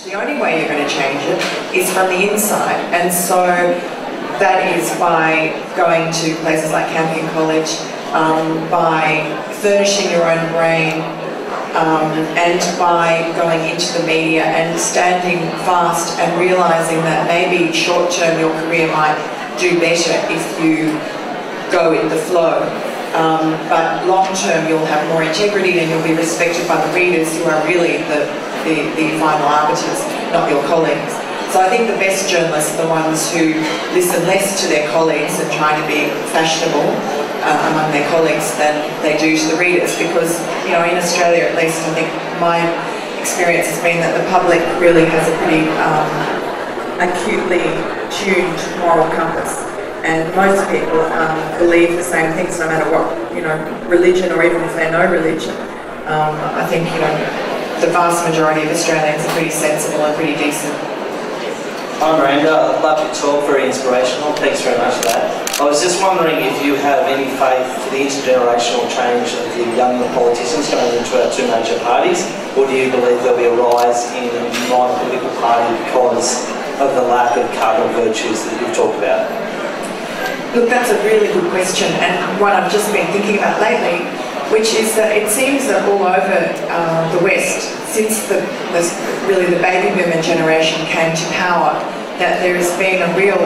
The only way you're going to change it is from the inside, and so that is by going to places like Campion College, by furnishing your own brain, and by going into the media and standing fast and realising that maybe short-term your career might do better if you go with the flow. But long-term you'll have more integrity and you'll be respected by the readers who are really the final arbiters, not your colleagues. So I think the best journalists are the ones who listen less to their colleagues and try to be fashionable among their colleagues than they do to the readers, because, you know, in Australia at least, I think my experience has been that the public really has a pretty acutely tuned moral compass, and most people believe the same things no matter what, you know, religion, or even if they know religion. I think, you know, the vast majority of Australians are pretty sensible and pretty decent. Hi Miranda, I'd love your talk, very inspirational, thanks very much for that. I was just wondering if you have any faith for the intergenerational change of the younger politicians going into our two major parties, or do you believe there'll be a rise in neither political party because of the lack of cardinal virtues that you've talked about? Look, that's a really good question, and one I've just been thinking about lately, which is that it seems that all over the West, since really the baby boomer generation came to power, that there has been a real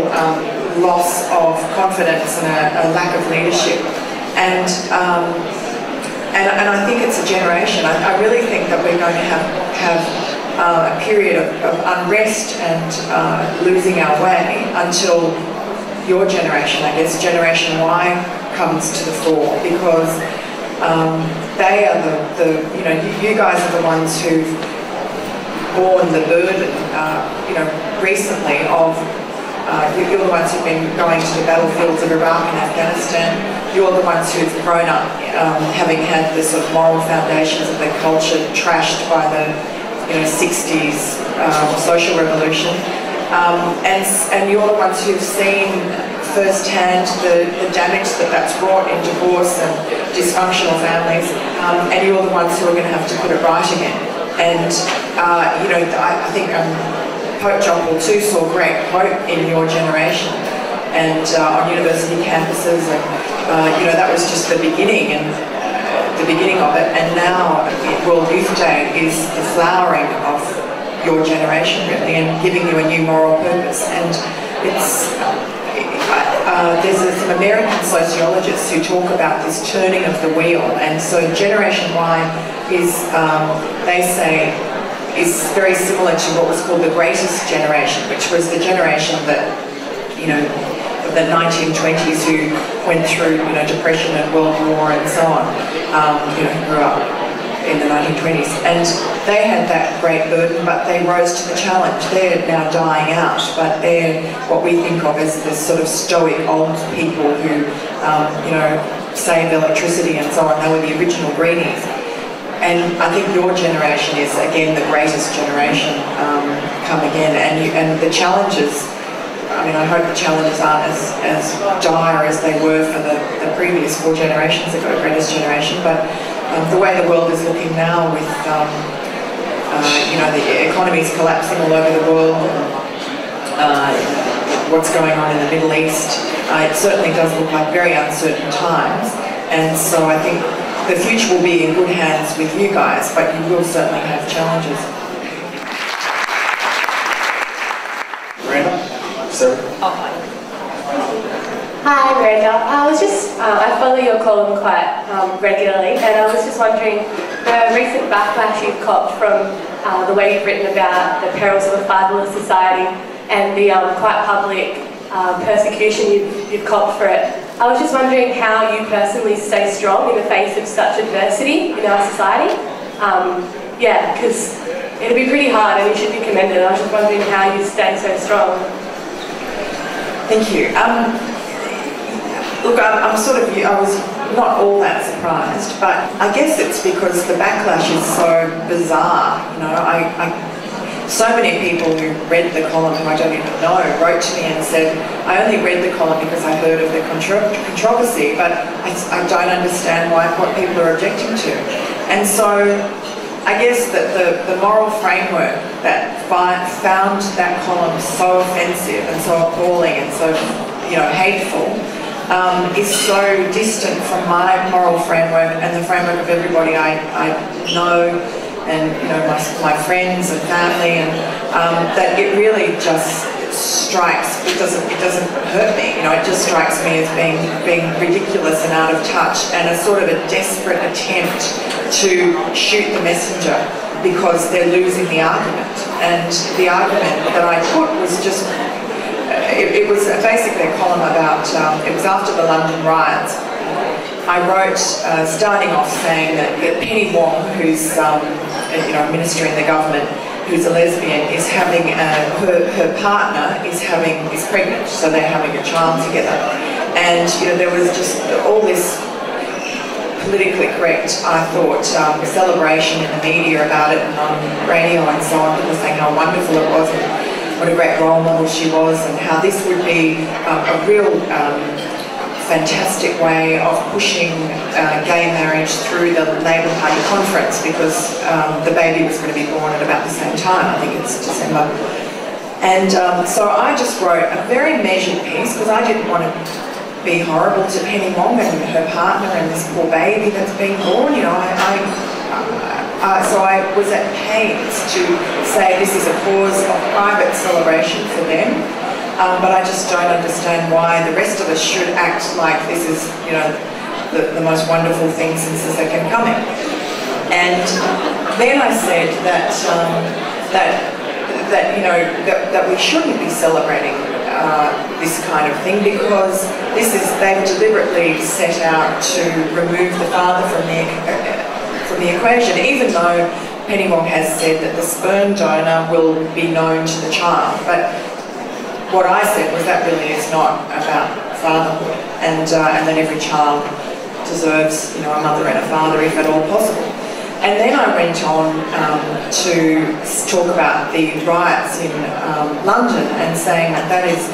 loss of confidence and a lack of leadership. And I think it's a generation. I really think that we're going to have a period of unrest and losing our way until your generation, I guess, Generation Y, comes to the fore, because they are you know, you guys are the ones who've borne the burden, you know, recently of, you're the ones who've been going to the battlefields of Iraq and Afghanistan. You're the ones who've grown up having had the sort of moral foundations of their culture trashed by the, you know, 60s social revolution. And you're the ones who've seen firsthand the damage that's wrought in divorce and dysfunctional families, and you're the ones who are going to have to put it right again. And you know, I think Pope John Paul II saw great hope in your generation, and on university campuses, and you know, that was just the beginning and the beginning of it. And now World Youth Day is the flowering of your generation, really, and giving you a new moral purpose. And it's there's some American sociologists who talk about this turning of the wheel, and so Generation Y is, they say, is very similar to what was called the greatest generation, which was the generation that, you know, of the 1920s who went through, you know, depression and World War and so on, you know, grew up in the 1920s, and they had that great burden, but they rose to the challenge. They're now dying out, but they're what we think of as the sort of stoic old people who, you know, save electricity and so on. They were the original greenies. And I think your generation is, again, the greatest generation come again, and the challenges, I mean, I hope the challenges aren't as dire as they were for the previous 4 generations ago, greatest generation, but the way the world is looking now with, you know, the economy's collapsing all over the world, what's going on in the Middle East, it certainly does look like very uncertain times, and so I think the future will be in good hands with you guys, but you will certainly have challenges. Miranda? Sir? Oh, hi. Hi, Miranda. I follow your column quite regularly, and I was just wondering, the recent backlash you've copped from the way you've written about the perils of a fatherless society and the quite public persecution you've copped for it. I was just wondering how you personally stay strong in the face of such adversity in our society. Yeah, because it'll be pretty hard and you should be commended. I was just wondering how you stay so strong. Thank you. Look, I was not all that surprised, but I guess it's because the backlash is so bizarre. You know, so many people who read the column, who I don't even know, wrote to me and said, I only read the column because I heard of the controversy, but I don't understand what people are objecting to. And so I guess that the moral framework that found that column so offensive and so appalling and so, hateful is so distant from my moral framework and the framework of everybody I know, and my friends and family, and that it really just strikes. It doesn't hurt me. It just strikes me as being ridiculous and out of touch, and a sort of a desperate attempt to shoot the messenger because they're losing the argument. And the argument that I put was just, it was basically a column about, it was after the London riots. I wrote, starting off saying that Penny Wong, who's a minister in the government, who's a lesbian, is having her partner is pregnant, so they're having a child together. And there was just all this politically correct, I thought, celebration in the media about it and on radio and so on. People saying how wonderful it was and what a great role model she was, and how this would be a real fantastic way of pushing gay marriage through the Labour Party conference, because the baby was going to be born at about the same time. I think it's December. And so I just wrote a very measured piece, because I didn't want to be horrible to Penny Wong and her partner and this poor baby that's being born. So I was at pains to say this is a cause of private celebration for them. But I just don't understand why the rest of us should act like this is, the most wonderful thing since the Second Coming. And then I said that we shouldn't be celebrating this kind of thing, because they've deliberately set out to remove the father from the equation, even though Penny Wong has said that the sperm donor will be known to the child. But what I said was that really is not about fatherhood, and that every child deserves, a mother and a father, if at all possible. And then I went on to talk about the riots in London, and saying that is,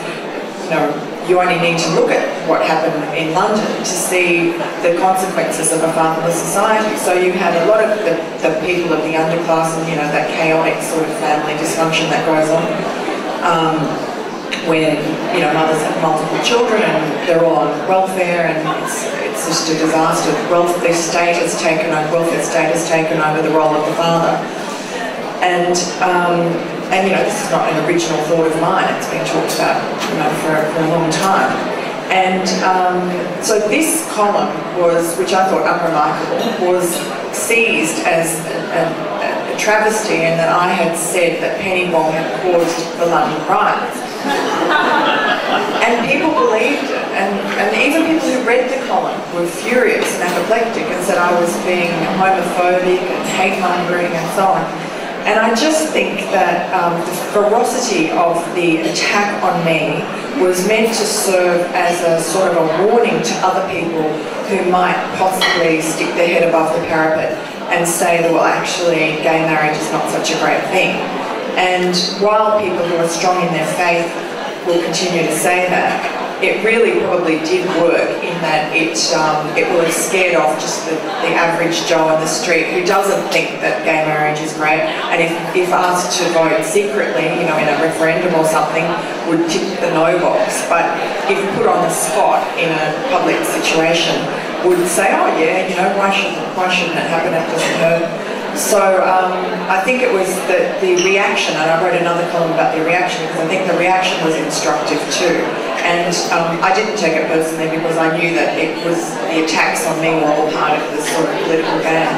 you only need to look at what happened in London to see the consequences of a fatherless society. So you had a lot of the people of the underclass and, that chaotic sort of family dysfunction that goes on. When mothers have multiple children and they're all on welfare, and it's just a disaster. Welfare state has taken over the role of the father, and this is not an original thought of mine. It's been talked about for a long time. And so this column which I thought unremarkable, was seized as a travesty, in that I had said that Penny Wong had caused the London riots. And people believed it, and even people who read the column were furious and apoplectic and said I was being homophobic and hate-mongering and so on. And I just think that the ferocity of the attack on me was meant to serve as a sort of a warning to other people who might possibly stick their head above the parapet and say that, well, actually, gay marriage is not such a great thing. And while people who are strong in their faith will continue to say that, it really probably did work in that it will have scared off just the average Joe on the street who doesn't think that gay marriage is great, and if asked to vote secretly, in a referendum or something, would tick the no box. But if put on the spot in a public situation, would say, oh yeah, why shouldn't it happen? It doesn't hurt. So I think it was the reaction, and I wrote another column about the reaction, because I think the reaction was instructive too. And I didn't take it personally, because I knew that the attacks on me were all part of this sort of political game.